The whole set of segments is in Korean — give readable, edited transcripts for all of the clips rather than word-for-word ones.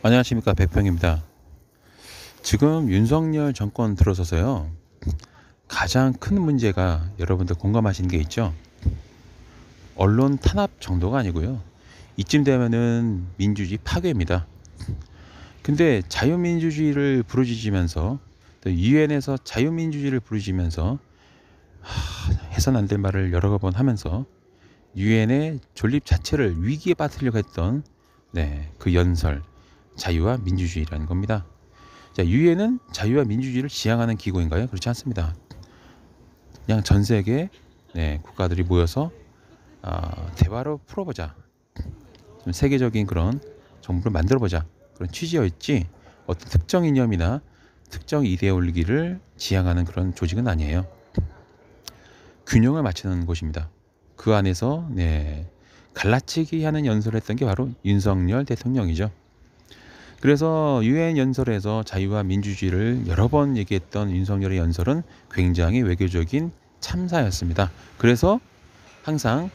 안녕하십니까, 백평입니다. 지금 윤석열 정권 들어서서요, 가장 큰 문제가 여러분들 공감하시는 게 있죠. 언론 탄압 정도가 아니고요, 이쯤 되면은 민주주의 파괴입니다. 근데 자유민주주의를 부르짖으면서, 또 유엔에서 자유민주주의를 부르짖으면서 해선 안 될 말을 여러 번 하면서 유엔의 존립 자체를 위기에 빠뜨리려고 했던 그 연설, 자유와 민주주의라는 겁니다. 자, 유엔은 자유와 민주주의를 지향하는 기구인가요? 그렇지 않습니다. 그냥 전 세계 국가들이 모여서 대화로 풀어보자, 좀 세계적인 그런 정부를 만들어보자, 그런 취지였지 어떤 특정 이념이나 특정 이데올기를 지향하는 그런 조직은 아니에요. 균형을 맞추는 곳입니다. 그 안에서 갈라치기 하는 연설을 했던 게 바로 윤석열 대통령이죠. 그래서 유엔 연설에서 자유와 민주주의를 여러 번 얘기했던 윤석열의 연설은 굉장히 외교적인 참사였습니다. 그래서 항상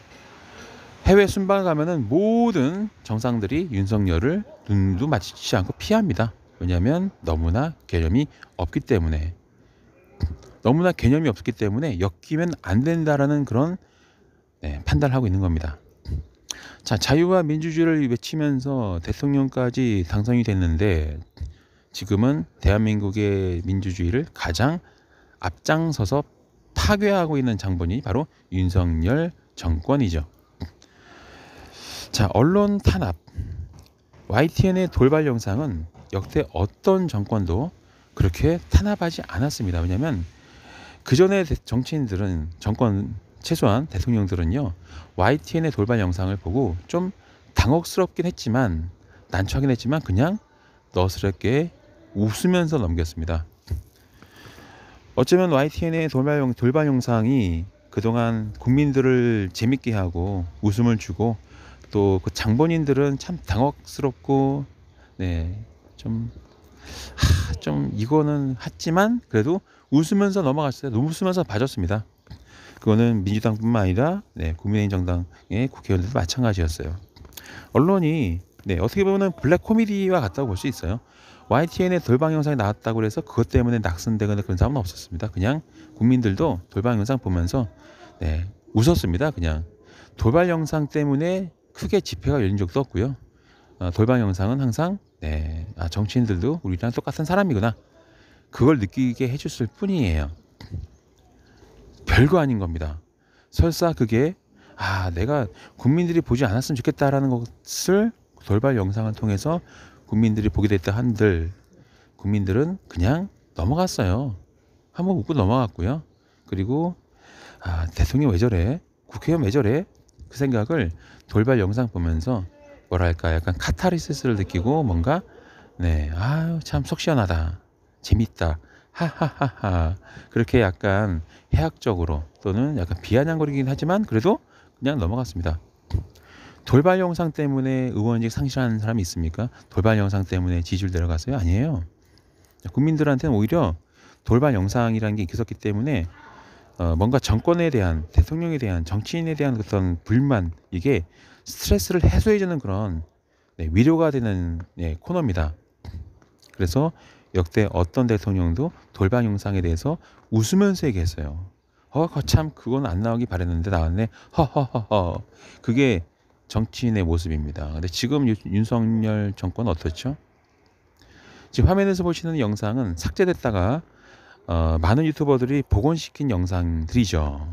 해외 순방 가면은 모든 정상들이 윤석열을 눈도 마주치지 않고 피합니다. 왜냐하면 너무나 개념이 없기 때문에 엮이면 안 된다라는 그런 판단을 하고 있는 겁니다. 자, 자유와 민주주의를 외치면서 대통령까지 당선이 됐는데, 지금은 대한민국의 민주주의를 가장 앞장서서 파괴하고 있는 장본인이 바로 윤석열 정권이죠. 자, 언론 탄압, YTN의 돌발 영상은 역대 어떤 정권도 그렇게 탄압하지 않았습니다. 왜냐하면 그전에 정치인들은, 최소한 대통령들은요, YTN의 돌발 영상을 보고 좀 당혹스럽긴 했지만, 난처하긴 했지만 그냥 너스럽게 웃으면서 넘겼습니다. 어쩌면 YTN의 돌발 영상이 그동안 국민들을 재밌게 하고 웃음을 주고, 또 그 장본인들은 참 당혹스럽고 좀 이거는 했지만 그래도 웃으면서 넘어갔어요. 너무 웃으면서 봐줬습니다. 그거는 민주당뿐만 아니라 국민의힘 정당의 국회의원들도 마찬가지였어요. 언론이 어떻게 보면 블랙 코미디와 같다고 볼 수 있어요. YTN의 돌발 영상이 나왔다고 해서 그것 때문에 낙선되거나 그런 사람은 없었습니다. 그냥 국민들도 돌발 영상 보면서 웃었습니다. 그냥 돌발 영상 때문에 크게 집회가 열린 적도 없고요. 돌발 영상은 항상 정치인들도 우리랑 똑같은 사람이구나, 그걸 느끼게 해줬을 뿐이에요. 별거 아닌 겁니다. 설사 그게 내가 국민들이 보지 않았으면 좋겠다라는 것을 돌발 영상을 통해서 국민들이 보게 됐다 한들, 국민들은 그냥 넘어갔어요. 한번 웃고 넘어갔고요. 그리고 대통령 왜 저래, 국회의원 왜 저래, 그 생각을 돌발 영상 보면서 뭐랄까 약간 카타르시스를 느끼고, 뭔가 참 속 시원하다, 재밌다, 하하하하, 그렇게 약간 해학적으로 또는 약간 비아냥거리긴 하지만 그래도 그냥 넘어갔습니다. 돌발 영상 때문에 의원직 상실하는 사람이 있습니까? 돌발 영상 때문에 지지율 내려갔어요? 아니에요. 국민들한테는 오히려 돌발 영상이라는 게 있었기 때문에 뭔가 정권에 대한, 대통령에 대한, 정치인에 대한 어떤 불만, 이게 스트레스를 해소해주는 그런 위로가 되는 코너입니다. 그래서 역대 어떤 대통령도 돌발 영상에 대해서 웃으면서 얘기했어요. 참 그건 안 나오기 바랬는데 나왔네, 허허허허. 그게 정치인의 모습입니다. 근데 지금 윤석열 정권 어떻죠? 지금 화면에서 보시는 영상은 삭제됐다가 많은 유튜버들이 복원시킨 영상들이죠.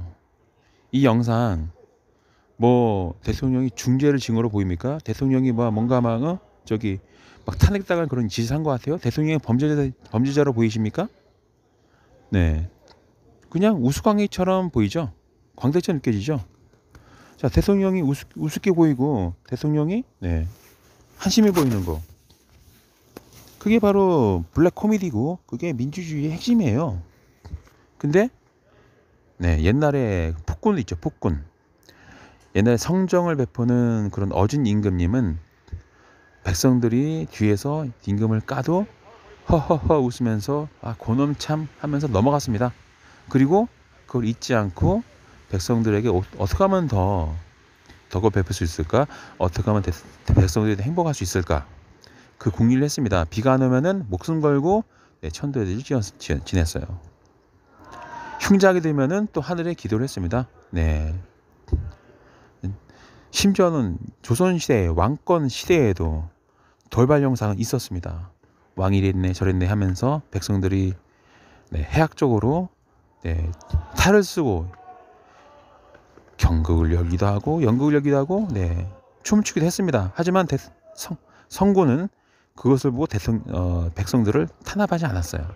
이 영상 대통령이 중죄를 증오로 보입니까? 대통령이 뭔가 막 탄핵당할 그런 짓을 한 것 같아요? 대통령이 범죄자로 보이십니까? 그냥 우스꽝이처럼 보이죠? 광대처럼 느껴지죠? 자, 대통령이 우습게 보이고, 대통령이 한심해 보이는 거, 그게 바로 블랙 코미디고, 그게 민주주의의 핵심이에요. 근데 옛날에 폭군 있죠, 폭군. 옛날에 성정을 베푸는 그런 어진 임금님은 백성들이 뒤에서 임금을 까도 허허허 웃으면서 고놈 참 하면서 넘어갔습니다. 그리고 그걸 잊지 않고 백성들에게 어떻게 하면 더 덕을 베풀 수 있을까? 어떻게 하면 백성들이 행복할 수 있을까? 그 궁리를 했습니다. 비가 안 오면은 목숨 걸고 네, 천도해를 지냈어요. 흉작이 되면은 또 하늘에 기도를 했습니다. 네. 심지어는 조선시대 왕권 시대에도 돌발 영상은 있었습니다. 왕이 이랬네 저랬네 하면서 백성들이 네, 해학적으로 네, 탈을 쓰고 경극을 열기도 하고 연극을 열기도 하고 네, 춤을 추기도 했습니다. 하지만 성군은 그것을 보고 백성들을 탄압하지 않았어요.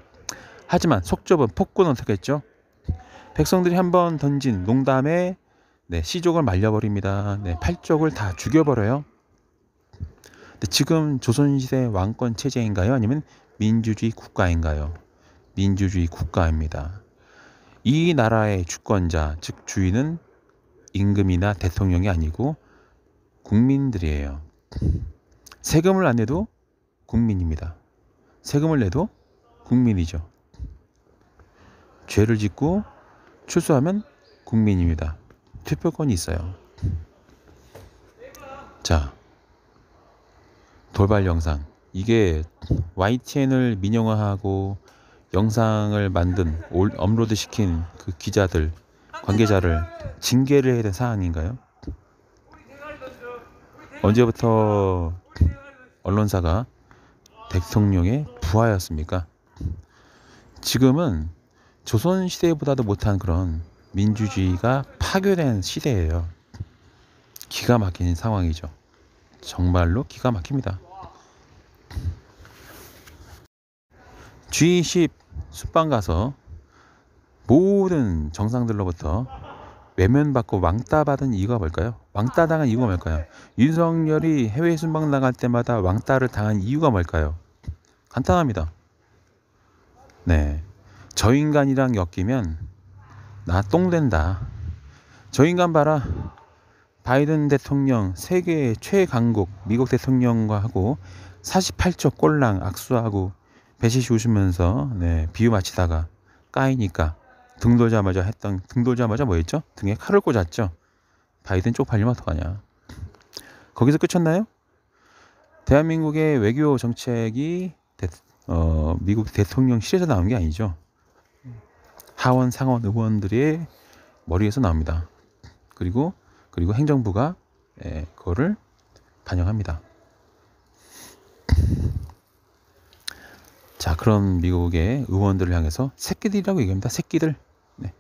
하지만 속 좁은 폭군은 어떻게 했죠? 백성들이 한번 던진 농담에 네, 시족을 말려버립니다. 네, 팔족을 다 죽여버려요. 근데 지금 조선시대 왕권 체제인가요? 아니면 민주주의 국가인가요? 민주주의 국가입니다. 이 나라의 주권자, 즉 주인은 임금이나 대통령이 아니고 국민들이에요. 세금을 안 내도 국민입니다. 세금을 내도 국민이죠. 죄를 짓고 출소하면 국민입니다. 투표권이 있어요. 자, 돌발 영상. 이게 YTN을 민영화하고 영상을 만든 업로드 시킨 그 기자들, 관계자를 징계를 해야 될 사안인가요? 언제부터 언론사가 대통령의 부하였습니까? 지금은 조선시대보다도 못한 그런 민주주의가 파괴된 시대예요. 기가 막힌 상황이죠. 정말로 기가 막힙니다. G20 숙방 가서 모든 정상들로부터 외면받고 왕따받은 이유가 뭘까요? 왕따당한 이유가 뭘까요? 윤석열이 해외 순방 나갈 때마다 왕따를 당한 이유가 뭘까요? 간단합니다. 네, 저 인간이랑 엮이면 나 똥된다. 저 인간 봐라. 바이든 대통령 세계 최강국 미국 대통령과 하고 48초 꼴랑 악수하고 배시시 웃으면서 네, 비유 마치다가 까이니까 등 돌자마자 뭐였죠? 등에 칼을 꽂았죠. 바이든 쪽팔리면 어떡하냐. 거기서 끝쳤나요? 대한민국의 외교 정책이 미국 대통령실에서 나온 게 아니죠. 하원 상원 의원들의 머리에서 나옵니다. 그리고 행정부가 그거를 반영합니다. 자, 그런 미국의 의원들을 향해서 새끼들이라고 얘기합니다. 새끼들. 네.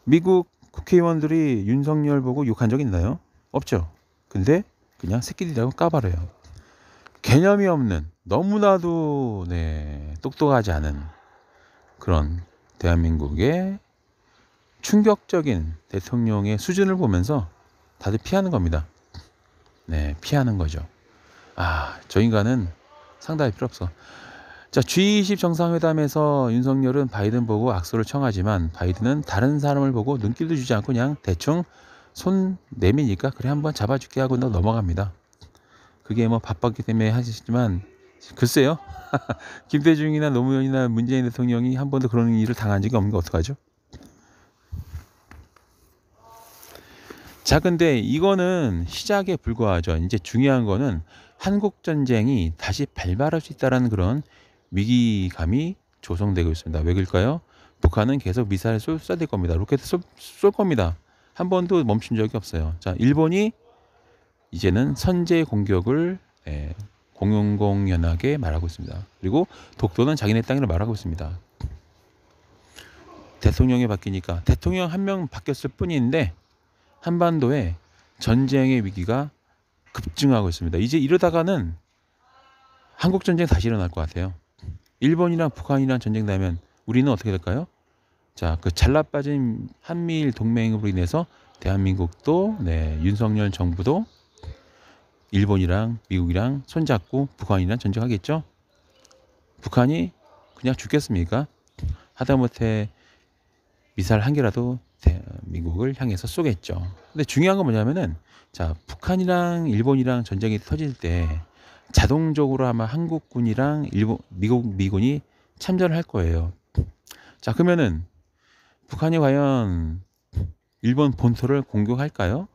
미국 국회의원들이 윤석열 보고 욕한 적 있나요? 없죠. 근데 그냥 새끼들이라고 까발어요. 개념이 없는, 너무나도 똑똑하지 않은 그런 대한민국의 충격적인 대통령의 수준을 보면서 다들 피하는 겁니다. 네, 피하는 거죠. 저 인간은 상대할 필요 없어. 자, G20 정상회담에서 윤석열은 바이든 보고 악수를 청하지만 바이든은 다른 사람을 보고 눈길도 주지 않고 그냥 대충 손 내미니까 그래 한번 잡아줄게 하고 넘어갑니다. 그게 뭐 바빴기 때문에 하시지만 글쎄요. 김대중이나 노무현이나 문재인 대통령이 한 번도 그런 일을 당한 적이 없는 거 어떡하죠? 자, 근데 이거는 시작에 불과하죠. 이제 중요한 거는 한국 전쟁이 다시 발발할 수 있다는 그런 위기감이 조성되고 있습니다. 왜 그럴까요? 북한은 계속 미사일 쏘야 될 겁니다. 로켓 쏠 겁니다. 한 번도 멈춘 적이 없어요. 자, 일본이 이제는 선제 공격을 공공연하게 말하고 있습니다. 그리고 독도는 자기네 땅이라 말하고 있습니다. 대통령이 바뀌니까 대통령 한 명 바뀌었을 뿐인데 한반도에 전쟁의 위기가 급증하고 있습니다. 이제 이러다가는 한국 전쟁 다시 일어날 것 같아요. 일본이랑 북한이랑 전쟁 나면 우리는 어떻게 될까요? 자, 그 잘라빠진 한미일 동맹으로 인해서 대한민국도 윤석열 정부도 일본이랑 미국이랑 손잡고 북한이랑 전쟁하겠죠? 북한이 그냥 죽겠습니까? 하다못해 미사일 한 개라도 미국을 향해서 쏘겠죠. 근데 중요한 건 뭐냐면은 자, 북한이랑 일본이랑 전쟁이 터질 때 자동적으로 아마 한국군이랑 미군이 참전을 할 거예요. 자, 그러면은 북한이 과연 일본 본토를 공격할까요?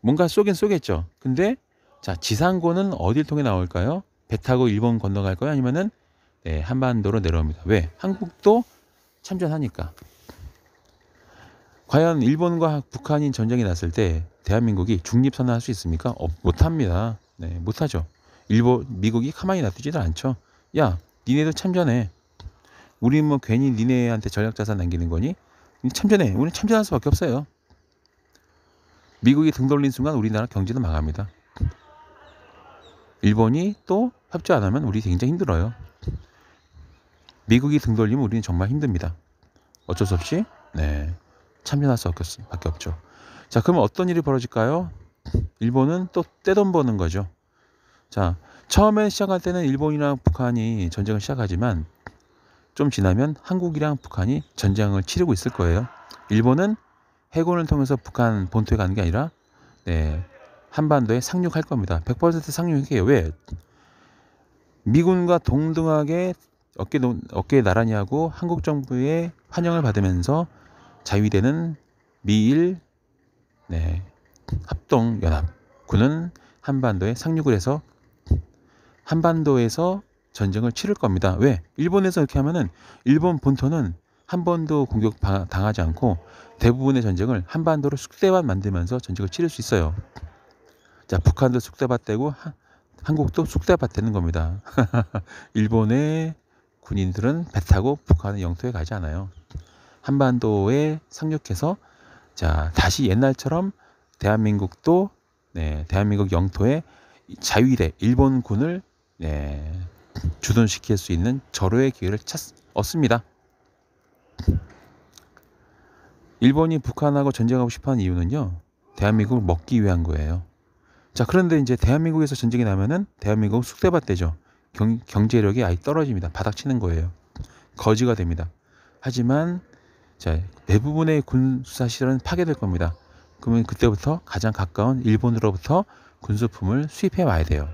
뭔가 쏘긴 쏘겠죠. 근데 자, 지상고는 어딜 통해 나올까요? 배 타고 일본 건너갈까요? 아니면은 네, 한반도로 내려옵니다. 왜? 한국도 참전하니까. 과연 일본과 북한이 전쟁이 났을 때 대한민국이 중립선언할 수 있습니까? 못합니다. 네, 못하죠. 미국이 가만히 놔두지도 않죠. 야, 니네도 참전해. 우리 뭐 괜히 니네한테 전략자산 남기는 거니? 참전해. 우리는 참전할 수밖에 없어요. 미국이 등 돌린 순간 우리나라 경제도 망합니다. 일본이 또 협조 안 하면 우리 굉장히 힘들어요. 미국이 등 돌리면 우리는 정말 힘듭니다. 어쩔 수 없이 네, 참전할 수밖에 없죠. 자, 그러면 어떤 일이 벌어질까요? 일본은 또 떼돈 버는 거죠. 자, 처음에 시작할 때는 일본이랑 북한이 전쟁을 시작하지만 좀 지나면 한국이랑 북한이 전쟁을 치르고 있을 거예요. 일본은 해군을 통해서 북한 본토에 가는 게 아니라 네, 한반도에 상륙할 겁니다. 100% 상륙해요. 왜? 미군과 동등하게 어깨에 나란히 하고 한국 정부의 환영을 받으면서 자위되는 미일 네, 합동연합군은 한반도에 상륙을 해서 한반도에서 전쟁을 치를 겁니다. 왜? 일본에서 이렇게 하면은 일본 본토는 한 번도 공격 당하지 않고 대부분의 전쟁을 한반도로 쑥대밭 만들면서 전쟁을 치를 수 있어요. 자, 북한도 쑥대밭 되고 한국도 쑥대밭 되는 겁니다. 일본의 군인들은 배 타고 북한의 영토에 가지 않아요. 한반도에 상륙해서 자, 다시 옛날처럼 대한민국도 네, 대한민국 영토에 자위대 일본군을 네, 주둔시킬 수 있는 절호의 기회를 얻습니다. 일본이 북한하고 전쟁하고 싶어하는 이유는요, 대한민국을 먹기 위한 거예요. 자, 그런데 이제 대한민국에서 전쟁이 나면은 대한민국은 쑥대밭 되죠. 경제력이 아예 떨어집니다. 바닥치는 거예요. 거지가 됩니다. 하지만 자, 대부분의 군수사실은 파괴될 겁니다. 그러면 그때부터 가장 가까운 일본으로부터 군수품을 수입해 와야 돼요.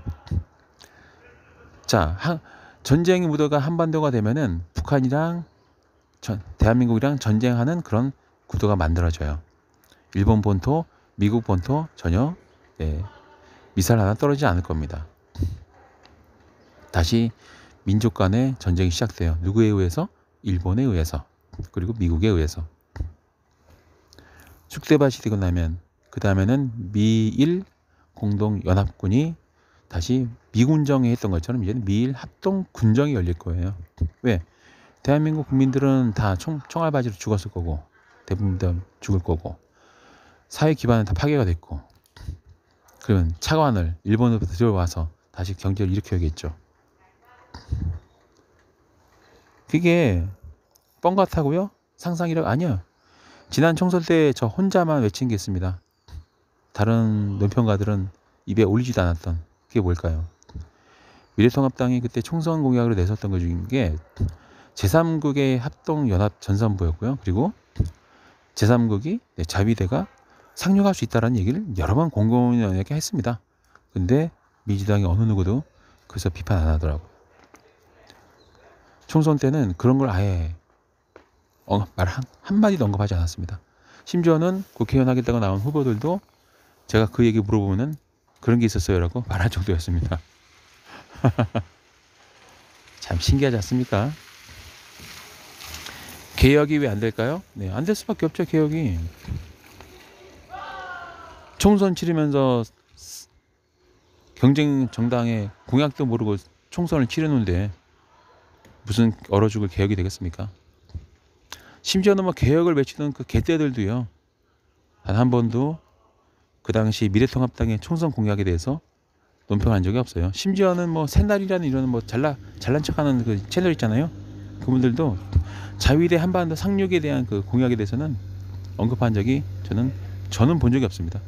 자, 전쟁의 무도가 한반도가 되면은 북한이랑 대한민국이랑 전쟁하는 그런 구도가 만들어져요. 일본 본토, 미국 본토 전혀 네, 미사일 하나 떨어지지 않을 겁니다. 다시 민족 간의 전쟁이 시작돼요. 누구에 의해서? 일본에 의해서, 그리고 미국에 의해서. 쑥대밭이 되고 나면 그 다음에는 미일 공동연합군이 다시 미군정에 했던 것처럼 이제는 미일 합동군정이 열릴 거예요. 왜? 대한민국 국민들은 다 총알바지로 죽었을 거고 대부분 다 죽을 거고 사회 기반은 다 파괴가 됐고 그러면 차관을 일본으로부터 들어와서 다시 경제를 일으켜야겠죠. 그게 뻥 같다고요? 상상이라고? 아니요. 지난 총선 때 저 혼자만 외친 게 있습니다. 다른 논평가들은 입에 올리지도 않았던 그게 뭘까요? 미래통합당이 그때 총선 공약으로 내섰던 것 중에 제3국의 합동연합 전선부였고요. 그리고 제3국이 자위대가 상륙할 수 있다는 얘기를 여러 번 공공연하게 했습니다. 근데 민주당이 어느 누구도 그래서 비판 안 하더라고요. 총선 때는 그런 걸 아예 말 한마디도 언급하지 않았습니다. 심지어는 국회의원 하겠다고 나온 후보들도 제가 그 얘기 물어보면 그런 게 있었어요 라고 말할 정도였습니다. 참 신기하지 않습니까? 개혁이 왜 안 될까요? 네, 안 될 수밖에 없죠. 개혁이. 총선 치르면서 경쟁 정당의 공약도 모르고 총선을 치르는데 무슨 얼어 죽을 개혁이 되겠습니까? 심지어는 뭐 개혁을 외치던 그 개떼들도요. 단 한 번도 그 당시 미래통합당의 총선 공약에 대해서 논평한 적이 없어요. 심지어는 뭐 새날이라는 이런 뭐 잘난 척하는 그 채널 있잖아요. 그분들도 자위대 한반도 상륙에 대한 그 공약에 대해서는 언급한 적이 저는 본 적이 없습니다.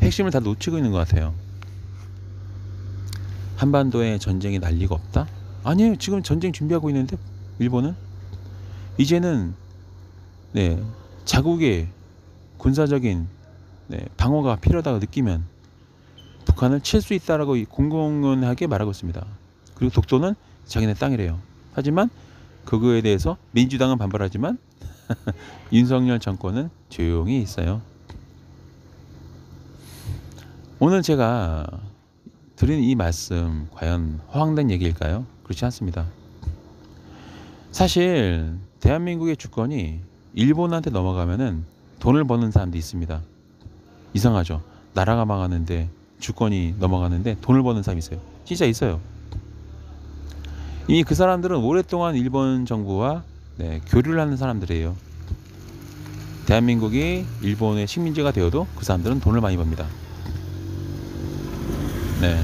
핵심을 다 놓치고 있는 것 같아요. 한반도에 전쟁이 날 리가 없다? 아니에요. 지금 전쟁 준비하고 있는데 일본은 이제는 네, 자국의 군사적인 네, 방어가 필요하다고 느끼면 북한을 칠 수 있다라고 공공연하게 말하고 있습니다. 그리고 독도는 자기네 땅이래요. 하지만 그거에 대해서 민주당은 반발하지만 윤석열 정권은 조용히 있어요. 오늘 제가 드리는 이 말씀 과연 허황된 얘기일까요? 그렇지 않습니다. 사실 대한민국의 주권이 일본한테 넘어가면은 돈을 버는 사람도 있습니다. 이상하죠? 나라가 망하는데 주권이 넘어가는데 돈을 버는 사람이 있어요. 진짜 있어요. 이미 그 사람들은 오랫동안 일본 정부와 교류를 하는 사람들이에요. 대한민국이 일본의 식민지가 되어도 그 사람들은 돈을 많이 법니다. 네.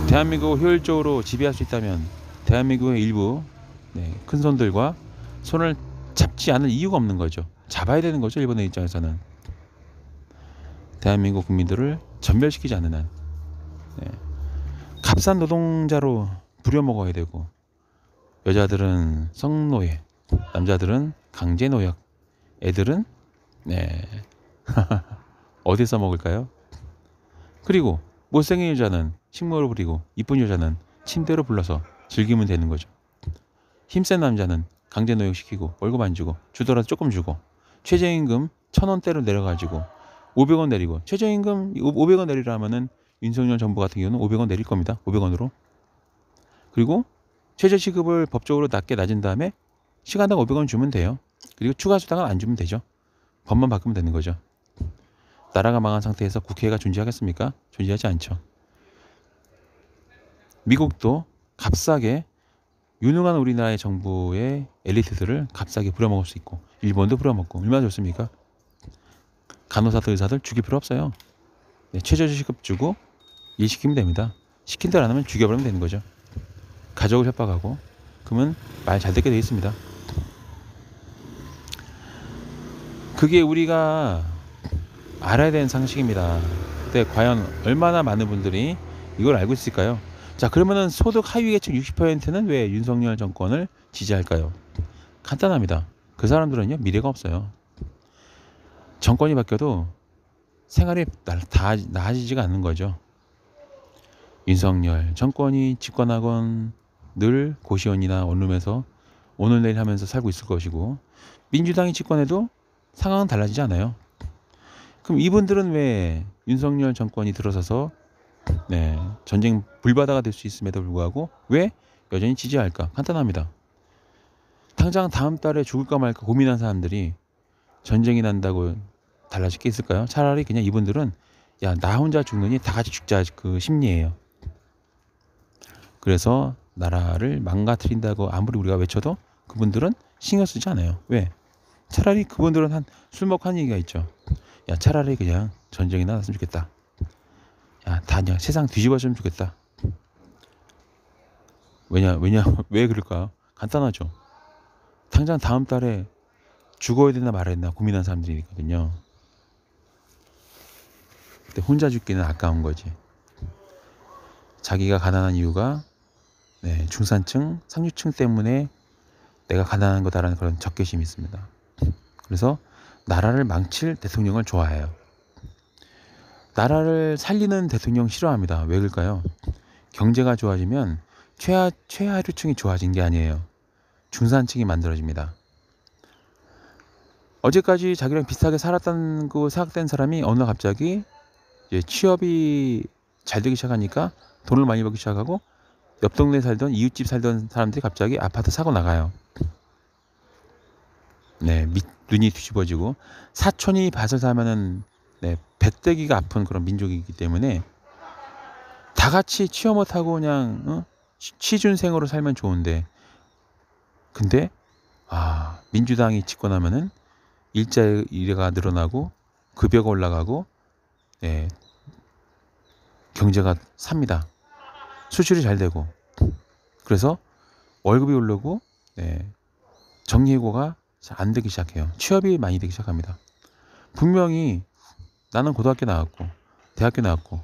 대한민국을 효율적으로 지배할 수 있다면 대한민국의 일부 큰 손들과 손을 잡지 않을 이유가 없는 거죠. 잡아야 되는 거죠. 일본의 입장에서는. 대한민국 국민들을 전멸시키지 않는 한. 값싼 노동자로 부려먹어야 되고, 여자들은 성노예, 남자들은 강제노역, 애들은 어디서 먹을까요? 그리고 못생긴 여자는 식모로 부리고 이쁜 여자는 침대로 불러서 즐기면 되는 거죠. 힘센 남자는 강제노역 시키고 월급 안 주고 주더라도 조금 주고, 최저임금 1,000원대로 내려가지고 500원 내리고, 최저임금 500원 내리라 하면은 윤석열 정부 같은 경우는 500원 내릴 겁니다. 500원으로. 그리고 최저시급을 법적으로 낮은 다음에 시간당 500원 주면 돼요. 그리고 추가 수당은 안 주면 되죠. 법만 바꾸면 되는 거죠. 나라가 망한 상태에서 국회가 존재하겠습니까? 존재하지 않죠. 미국도 값싸게 유능한 우리나라의 정부의 엘리트들을 값싸게 부려먹을 수 있고, 일본도 부려먹고, 얼마나 좋습니까? 간호사들, 의사들 죽일 필요 없어요. 최저시급 주고 일 시키면 됩니다. 시킨 대로 안 하면 죽여버리면 되는 거죠. 가족을 협박하고, 그러면 말 잘 듣게 되어 있습니다. 그게 우리가 알아야 되는 상식입니다. 근데 과연 얼마나 많은 분들이 이걸 알고 있을까요? 자, 그러면은 소득 하위 계층 60%는 왜 윤석열 정권을 지지할까요? 간단합니다. 그 사람들은요, 미래가 없어요. 정권이 바뀌어도 생활이 다 나아지지가 않는 거죠. 윤석열 정권이 집권하건 늘 고시원이나 원룸에서 오늘 내일 하면서 살고 있을 것이고, 민주당이 집권해도 상황은 달라지지 않아요. 그럼 이분들은 왜 윤석열 정권이 들어서서 전쟁 불바다가 될 수 있음에도 불구하고 왜 여전히 지지할까? 간단합니다. 당장 다음 달에 죽을까 말까 고민한 사람들이 전쟁이 난다고 달라질 게 있을까요? 차라리 그냥 이분들은 야, 나 혼자 죽느니 다 같이 죽자, 그 심리예요. 그래서 나라를 망가뜨린다고 아무리 우리가 외쳐도 그분들은 신경 쓰지 않아요. 왜? 차라리 그분들은 술 먹고 한 얘기가 있죠. 야, 차라리 그냥 전쟁이 나왔으면 좋겠다. 야, 다 그냥 세상 뒤집어졌으면 좋겠다. 왜 그럴까요? 간단하죠. 당장 다음 달에 죽어야 되나 말아야 되나 고민한 사람들이 있거든요. 근데 혼자 죽기는 아까운 거지. 자기가 가난한 이유가 중산층, 상류층 때문에 내가 가난한 거다라는 그런 적개심이 있습니다. 그래서 나라를 망칠 대통령을 좋아해요. 나라를 살리는 대통령 싫어합니다. 왜 그럴까요? 경제가 좋아지면 최하류층이 좋아진 게 아니에요. 중산층이 만들어집니다. 어제까지 자기랑 비슷하게 살았다고 생각된 사람이 어느 날 갑자기 이제 취업이 잘 되기 시작하니까 돈을 많이 벌기 시작하고, 옆 동네에 살던 이웃집 살던 사람들이 갑자기 아파트 사고 나가요. 눈이 뒤집어지고, 사촌이 밭을 사면은 배때기가 아픈 그런 민족이기 때문에 다 같이 취업 못하고 그냥 취준생으로 살면 좋은데, 근데 민주당이 집권하면은 일자리가 늘어나고 급여가 올라가고 경제가 삽니다. 수출이 잘 되고, 그래서 월급이 오르고 정리해고가 안 되기 시작해요. 취업이 많이 되기 시작합니다. 분명히 나는 고등학교 나왔고 대학교 나왔고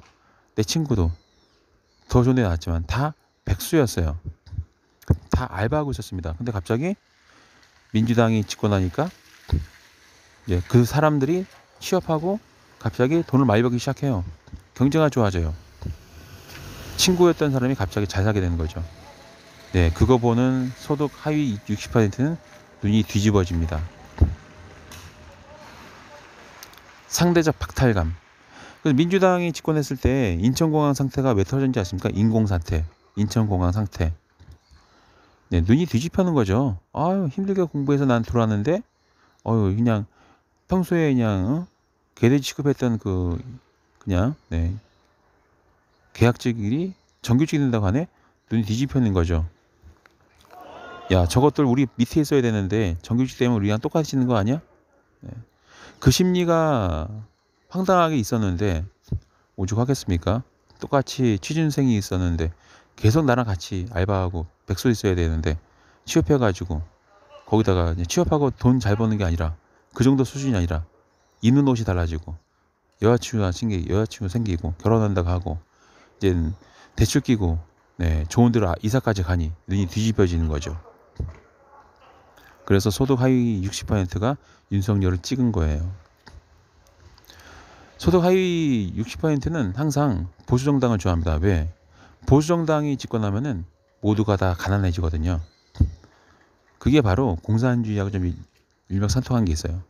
내 친구도 더 좋은 데 나왔지만 다 백수였어요. 다 알바하고 있었습니다. 근데 갑자기 민주당이 집권하니까 그 사람들이 취업하고 갑자기 돈을 많이 벌기 시작해요. 경제가 좋아져요. 친구였던 사람이 갑자기 잘 살게 되는 거죠. 그거 보는 소득 하위 60%는 눈이 뒤집어집니다. 상대적 박탈감. 그래서 민주당이 집권했을 때 인천공항 상태가 왜 터졌는지 아십니까? 인공사태, 인천공항 상태. 네, 눈이 뒤집혀는 거죠. 아유, 힘들게 공부해서 난 들어왔는데, 그냥 평소에 그냥 개돼지 취급했던 그냥 계약직이 정규직이 된다고 하네. 눈이 뒤집혀는 거죠. 야, 저것들 우리 밑에 있어야 되는데 정규직 때문에 우리랑 똑같이 있는 거 아니야? 네. 그 심리가 황당하게 있었는데 오죽하겠습니까? 똑같이 취준생이 있었는데 계속 나랑 같이 알바하고 백수 있어야 되는데 취업해가지고 거기다가 취업하고 돈 잘 버는 게 아니라 그 정도 수준이 아니라 입는 옷이 달라지고 여자친구 생기고 결혼한다고 하고 이제 대출 끼고 좋은 데로 이사까지 가니 눈이 뒤집어지는 거죠. 그래서 소득 하위 60%가 윤석열을 찍은 거예요. 소득 하위 60%는 항상 보수정당을 좋아합니다. 왜? 보수정당이 집권하면은 모두가 다 가난해지거든요. 그게 바로 공산주의하고 좀 일맥상통한 게 있어요.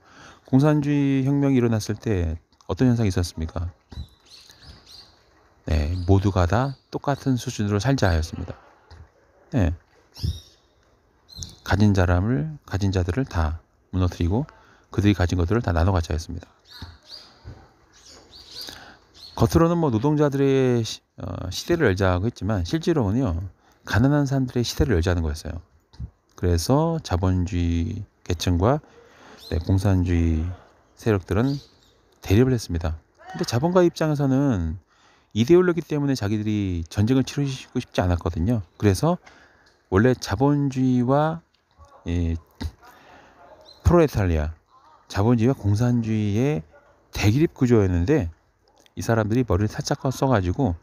공산주의 혁명이 일어났을 때 어떤 현상이 있었습니까? 네, 모두가 다 똑같은 수준으로 살자 하였습니다. 네. 가진 자들을 다 무너뜨리고 그들이 가진 것들을 다 나눠 가자 했습니다. 겉으로는 뭐 노동자들의 시대를 열자고 했지만 실제로는요, 가난한 사람들의 시대를 열자는 거였어요. 그래서 자본주의 계층과 공산주의 세력들은 대립을 했습니다. 근데 자본가 입장에서는 이데올로기 때문에 자기들이 전쟁을 치르고 싶지 않았거든요. 그래서 원래 자본주의와 프로레탈리아, 자본주의와 공산주의의 대립 구조였는데 이 사람들이 머리를 살짝 써가지고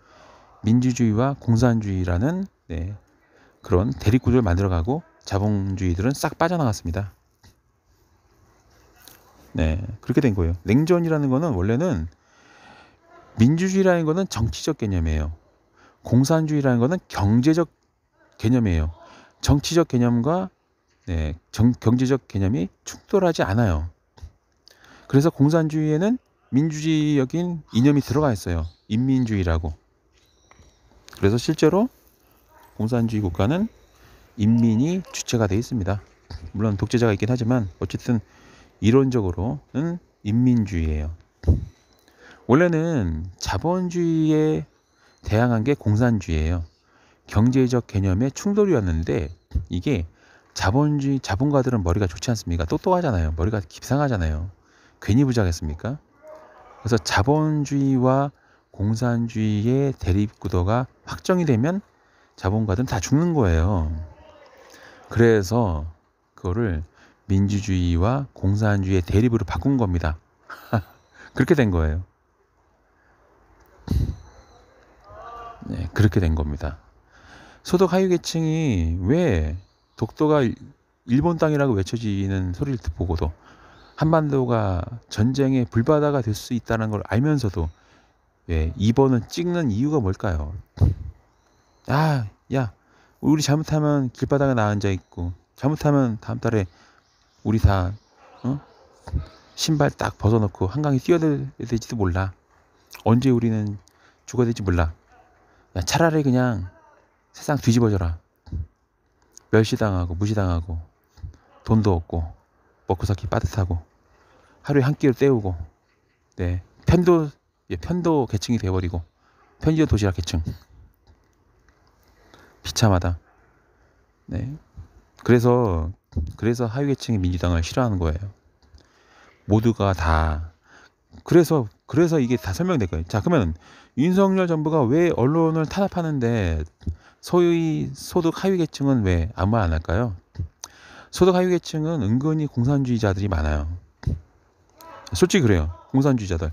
민주주의와 공산주의라는 그런 대립 구조를 만들어가고 자본주의들은 싹 빠져나갔습니다. 네, 그렇게 된 거예요. 냉전이라는 거는 원래는 민주주의라는 거는 정치적 개념이에요. 공산주의라는 거는 경제적 개념이에요. 정치적 개념과 경제적 개념이 충돌하지 않아요. 그래서 공산주의에는 민주주의적인 이념이 들어가 있어요. 인민주의라고. 그래서 실제로 공산주의 국가는 인민이 주체가 되어 있습니다. 물론 독재자가 있긴 하지만 어쨌든 이론적으로는 인민주의예요. 원래는 자본주의에 대항한 게 공산주의예요. 경제적 개념의 충돌이었는데 이게 자본가들은 머리가 좋지 않습니까? 똑똑하잖아요. 머리가 기상하잖아요. 괜히 부자겠습니까? 그래서 자본주의와 공산주의의 대립 구도가 확정이 되면 자본가들은 다 죽는 거예요. 그래서 그거를 민주주의와 공산주의의 대립으로 바꾼 겁니다. 그렇게 된 거예요. 네, 그렇게 된 겁니다. 소득 하위 계층이 왜 독도가 일본 땅이라고 외쳐지는 소리를 보고도 한반도가 전쟁의 불바다가 될 수 있다는 걸 알면서도 왜 2번을 찍는 이유가 뭘까요? 야, 우리 잘못하면 길바닥에 나 앉아 있고 잘못하면 다음 달에 우리 다 신발 딱 벗어놓고 한강에 뛰어들지도 몰라. 언제 우리는 죽어야 될지 몰라. 야, 차라리 그냥 세상 뒤집어져라. 멸시당하고 무시당하고 돈도 없고 먹고 살기 빠듯하고 하루에 한 끼를 때우고 편도 계층이 돼버리고 편의점 도시락 계층 비참하다. 그래서 하위 계층이 민주당을 싫어하는 거예요. 모두가 다 그래서 이게 다 설명될 거예요. 자, 그러면 윤석열 정부가 왜 언론을 탄압하는데 소위 소득 하위 계층은 왜 아무 말 안 할까요? 소득 하위 계층은 은근히 공산주의자들이 많아요. 솔직히 그래요. 공산주의자들.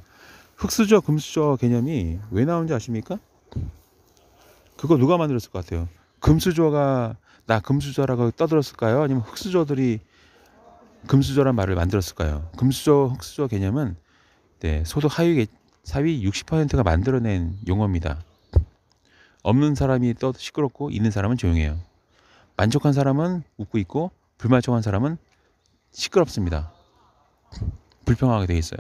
흑수저, 금수저 개념이 왜 나오는지 아십니까? 그거 누가 만들었을 것 같아요? 금수저가 나 금수저라고 떠들었을까요? 아니면 흑수저들이 금수저란 말을 만들었을까요? 금수저, 흑수저 개념은 소득 하위 60%가 만들어낸 용어입니다. 없는 사람이 떠도 시끄럽고 있는 사람은 조용해요. 만족한 사람은 웃고 있고 불만족한 사람은 시끄럽습니다. 불평하게 돼 있어요.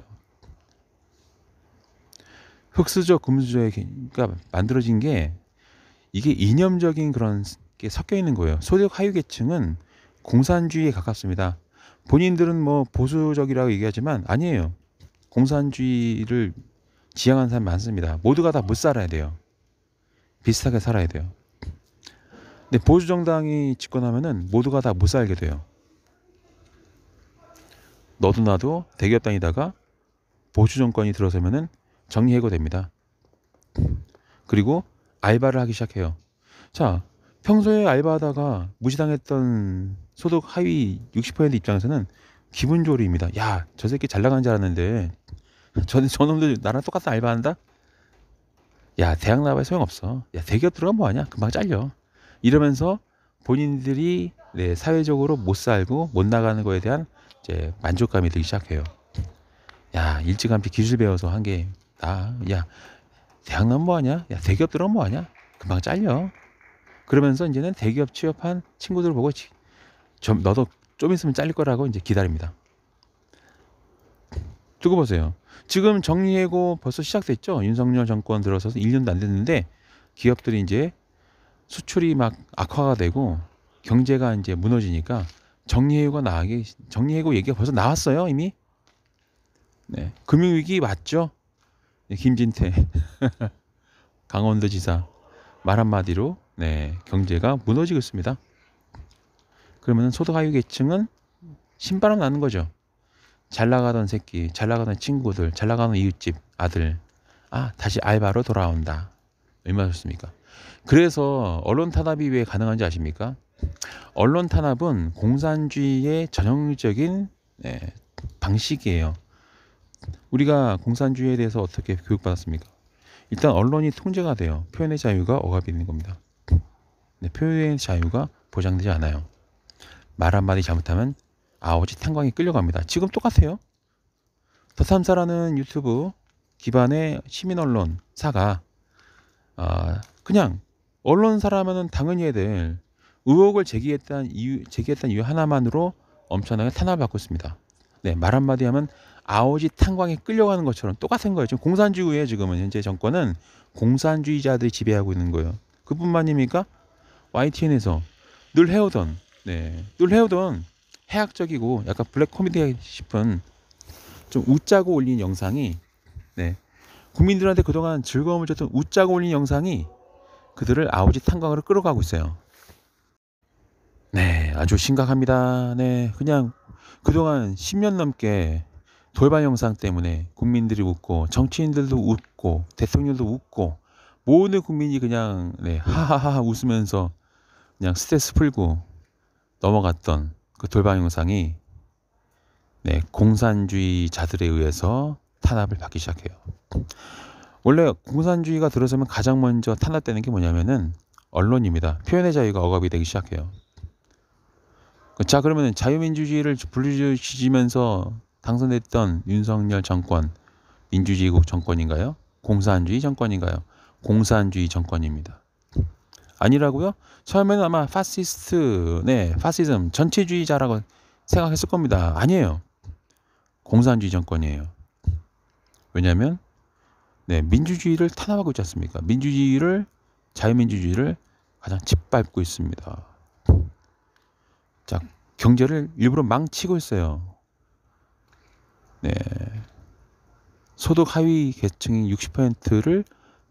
흑수저, 금수저가 만들어진 게 이게 이념적인 그런 게 섞여 있는 거예요. 소득 하위 계층은 공산주의에 가깝습니다. 본인들은 뭐 보수적이라고 얘기하지만 아니에요. 공산주의를 지향하는 사람이 많습니다. 모두가 다 못 살아야 돼요. 비슷하게 살아야 돼요. 근데 보수 정당이 집권하면은 모두가 다 못 살게 돼요. 너도 나도 대기업 다니다가 보수 정권이 들어서면은 정리해고됩니다. 그리고 알바를 하기 시작해요. 자, 평소에 알바하다가 무시당했던 소득 하위 60% 입장에서는 기분 조리입니다. 야, 저 새끼 잘 나가는 줄 알았는데 저놈들 나랑 똑같은 알바한다? 야, 대학 나와야 소용없어. 야, 대기업 들어가면 뭐하냐? 금방 잘려. 이러면서 본인들이 네, 사회적으로 못 살고 못 나가는 거에 대한 이제 만족감이 들기 시작해요. 야, 일찌감치 기술 배워서 한 게 야, 대학 나면 뭐하냐? 야, 대기업 들어가면 뭐하냐? 금방 잘려. 그러면서 이제는 대기업 취업한 친구들 보고 너도 좀 있으면 잘릴 거라고 이제 기다립니다. 두고 보세요. 지금 정리해고 벌써 시작됐죠. 윤석열 정권 들어서서 1년도 안 됐는데 기업들이 이제 수출이 막 악화가 되고 경제가 이제 무너지니까 정리해고 얘기가 벌써 나왔어요, 이미. 네. 금융위기 맞죠? 네, 김진태 강원도지사 말 한마디로 네, 경제가 무너지고 있습니다. 그러면 소득 하위 계층은 신바람 나는 거죠. 잘 나가던 새끼, 잘 나가던 친구들, 잘 나가는 이웃집 아들, 다시 알바로 돌아온다. 얼마나 좋습니까? 그래서 언론 탄압이 왜 가능한지 아십니까? 언론 탄압은 공산주의의 전형적인 방식이에요. 우리가 공산주의에 대해서 어떻게 교육받았습니까? 일단 언론이 통제가 돼요. 표현의 자유가 억압이 되는 겁니다. 네, 표현의 자유가 보장되지 않아요. 말 한마디 잘못하면 아오지 탄광이 끌려갑니다. 지금 똑같아요. 더 탐사라는 유튜브 기반의 시민 언론사가 그냥 언론사라면은 당연히 해야 될 의혹을 제기했던 이유 하나만으로 엄청나게 탄압을 받고 있습니다. 네, 말 한마디 하면 아오지 탄광에 끌려가는 것처럼 똑같은 거예요. 지금 공산주의에 지금은 현재 정권은 공산주의자들이 지배하고 있는 거예요. 그뿐만입니까? YTN에서 늘 해오던 해학적이고 약간 블랙 코미디 싶은 좀 웃자고 올린 영상이 국민들한테 그동안 즐거움을 줬던 웃자고 올린 영상이 그들을 아오지 탄광으로 끌어가고 있어요. 네, 아주 심각합니다. 네, 그냥 그동안 10년 넘게 돌발 영상 때문에 국민들이 웃고 정치인들도 웃고 대통령도 웃고 모든 국민이 그냥 하하하 웃으면서 그냥 스트레스 풀고 넘어갔던 그 돌발 영상이 공산주의자들에 의해서 탄압을 받기 시작해요. 원래 공산주의가 들어서면 가장 먼저 탄압되는 게 뭐냐면은 언론입니다. 표현의 자유가 억압이 되기 시작해요. 자, 그러면 자유민주주의를 부르짖으면서 당선됐던 윤석열 정권, 민주주의국 정권인가요? 공산주의 정권인가요? 공산주의 정권입니다. 아니라고요? 처음에는 아마 파시즘, 전체주의자라고 생각했을 겁니다. 아니에요. 공산주의 정권이에요. 왜냐하면 민주주의를 탄압하고 있지 않습니까? 자유민주주의를 가장 짓밟고 있습니다. 자, 경제를 일부러 망치고 있어요. 소득 하위 계층인 60%를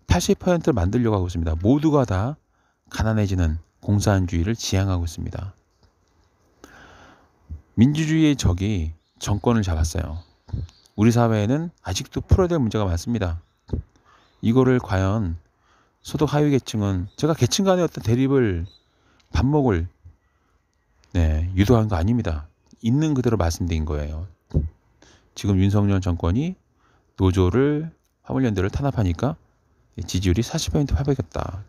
80%를 만들려고 하고 있습니다. 모두가 다 가난해지는 공산주의를 지향하고 있습니다. 민주주의의 적이 정권을 잡았어요. 우리 사회에는 아직도 풀어야 될 문제가 많습니다. 이거를 과연 소득 하위 계층은 제가 계층 간의 어떤 대립을 반목을 유도한 거 아닙니다. 있는 그대로 말씀드린 거예요. 지금 윤석열 정권이 노조를 화물연대를 탄압하니까 지지율이 40% 회복했다.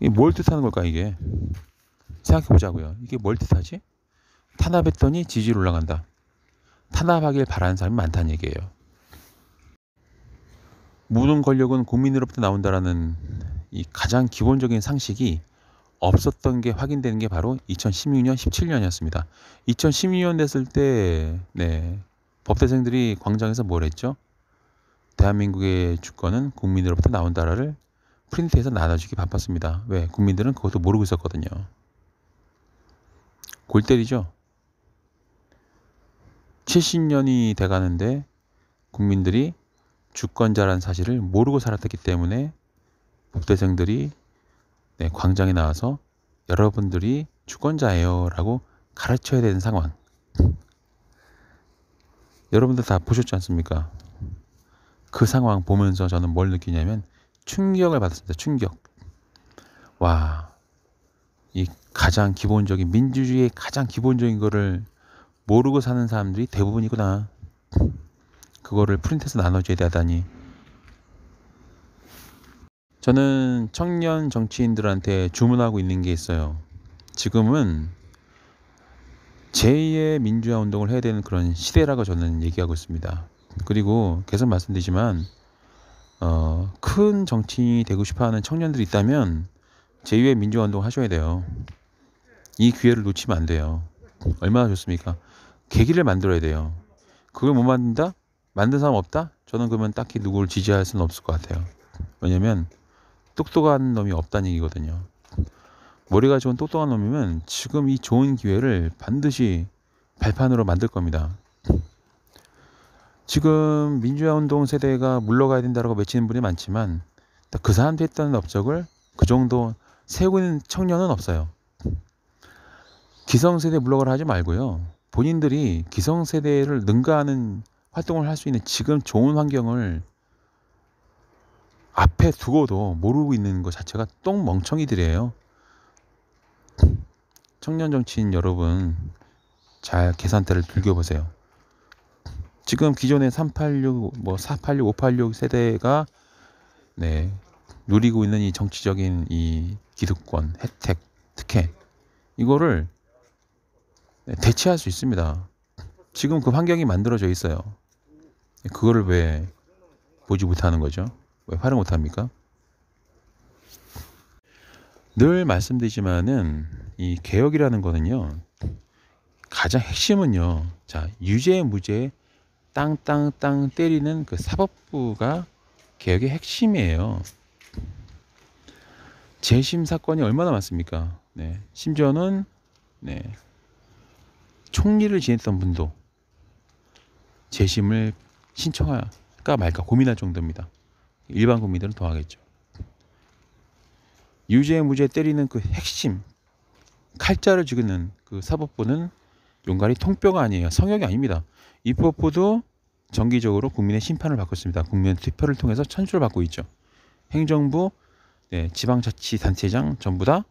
이게 뭘 뜻하는 걸까 이게? 생각해 보자고요. 이게 뭘 뜻하지? 탄압했더니 지지율 올라간다. 탄압하길 바라는 사람이 많다는 얘기예요. 모든 권력은 국민으로부터 나온다라는 이 가장 기본적인 상식이 없었던 게 확인되는 게 바로 2016년, 17년이었습니다. 2016년 됐을 때 법대생들이 광장에서 뭘 했죠? 대한민국의 주권은 국민으로부터 나온다를 프린트해서 나눠주기 바빴습니다. 왜? 국민들은 그것도 모르고 있었거든요. 골 때리죠. 70년이 돼가는데 국민들이 주권자라는 사실을 모르고 살았기 때문에 복대생들이 광장에 나와서 여러분들이 주권자예요 라고 가르쳐야 되는 상황. 여러분들 다 보셨지 않습니까? 그 상황 보면서 저는 뭘 느끼냐면 충격을 받았습니다. 충격. 와, 이 가장 기본적인 민주주의의 가장 기본적인 거를 모르고 사는 사람들이 대부분이구나. 그거를 프린트해서 나눠줘야 되다니. 저는 청년 정치인들한테 주문하고 있는 게 있어요. 지금은 제2의 민주화 운동을 해야 되는 그런 시대라고 저는 얘기하고 있습니다. 그리고 계속 말씀드리지만 큰 정치인이 되고 싶어하는 청년들이 있다면 제2의 민주화 운동 하셔야 돼요. 이 기회를 놓치면 안 돼요. 얼마나 좋습니까? 계기를 만들어야 돼요. 그걸 못 만든다? 만든 사람 없다? 저는 그러면 딱히 누구를 지지할 수는 없을 것 같아요. 왜냐면 똑똑한 놈이 없다는 얘기거든요. 머리가 좋은 똑똑한 놈이면 지금 이 좋은 기회를 반드시 발판으로 만들 겁니다. 지금 민주화 운동 세대가 물러가야 된다고 외치는 분이 많지만 그 사람들이 했던 업적을 그 정도 세우고 있는 청년은 없어요. 기성세대 물러가라 하지 말고요. 본인들이 기성세대를 능가하는 활동을 할 수 있는 지금 좋은 환경을 앞에 두고도 모르고 있는 것 자체가 똥멍청이들이에요. 청년 정치인 여러분, 잘 계산대를 들겨보세요. 지금 기존의 386, 486, 586 세대가 누리고 있는 이 정치적인 이 기득권, 혜택, 특혜, 이거를 대체할 수 있습니다. 지금 그 환경이 만들어져 있어요. 그거를 왜 보지 못하는 거죠? 왜 활용 못합니까? 늘 말씀드리지만은 이 개혁이라는 거는요, 가장 핵심은요, 자, 유죄 무죄 땅땅땅 때리는 그 사법부가 개혁의 핵심이에요. 재심 사건이 얼마나 많습니까? 심지어는 총리를 지냈던 분도 재심을 신청할까 말까 고민할 정도입니다. 일반 국민들은 더 하겠죠. 유죄 무죄 때리는 그 핵심 칼자를 쥐는 그 사법부는 용가리 통뼈가 아니에요. 성역이 아닙니다. 입법부도 정기적으로 국민의 심판을 받고 있습니다. 국민 투표를 통해서 천수를 받고 있죠. 행정부, 지방자치단체장 전부 다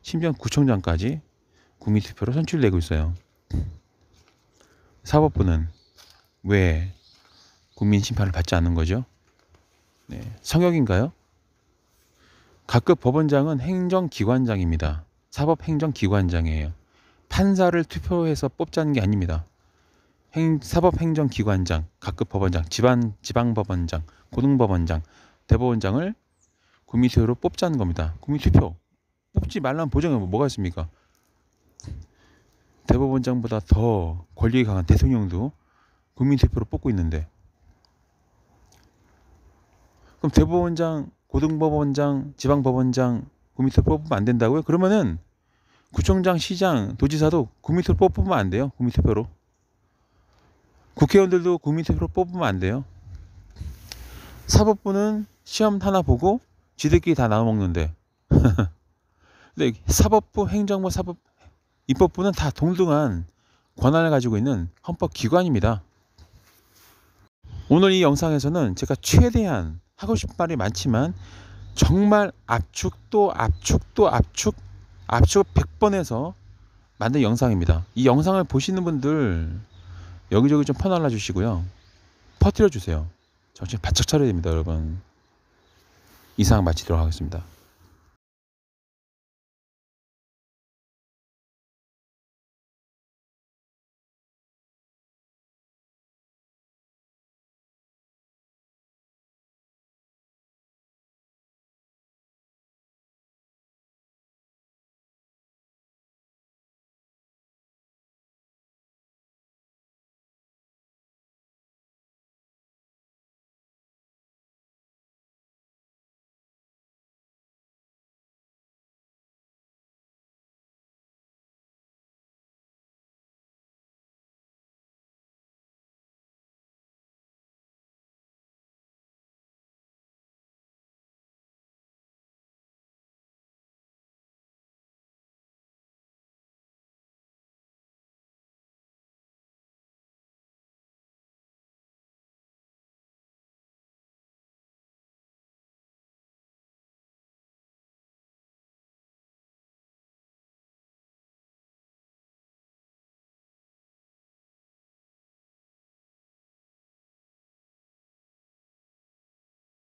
심지어 구청장까지 국민 투표로 선출되고 있어요. 사법부는 왜 국민 심판을 받지 않는 거죠? 성역인가요? 각급 법원장은 행정기관장입니다. 사법행정기관장이에요. 판사를 투표해서 뽑자는 게 아닙니다. 사법행정기관장, 각급 법원장, 지방법원장, 고등법원장, 대법원장을 국민투표로 뽑자는 겁니다. 국민투표. 뽑지 말라는 보장이 뭐가 있습니까? 대법원장보다 더 권력이 강한 대통령도 국민투표로 뽑고 있는데, 그럼 대법원장, 고등법원장, 지방법원장 국민투표 뽑으면 안 된다고요? 그러면은 구청장, 시장, 도지사도 국민투표 뽑으면 안 돼요. 국민투표로. 국회의원들도 국민투표로 뽑으면 안 돼요. 사법부는 시험 하나 보고 지들끼리 다 나눠 먹는데 근데 사법부, 행정부, 입법부는 다 동등한 권한을 가지고 있는 헌법기관입니다. 오늘 이 영상에서는 제가 최대한 하고 싶은 말이 많지만 정말 압축도 압축도 압축 100번 해서 만든 영상입니다. 이 영상을 보시는 분들 여기저기 좀 퍼날라 주시고요. 퍼뜨려 주세요. 정신 바짝 차려야 됩니다, 여러분. 이상 마치도록 하겠습니다.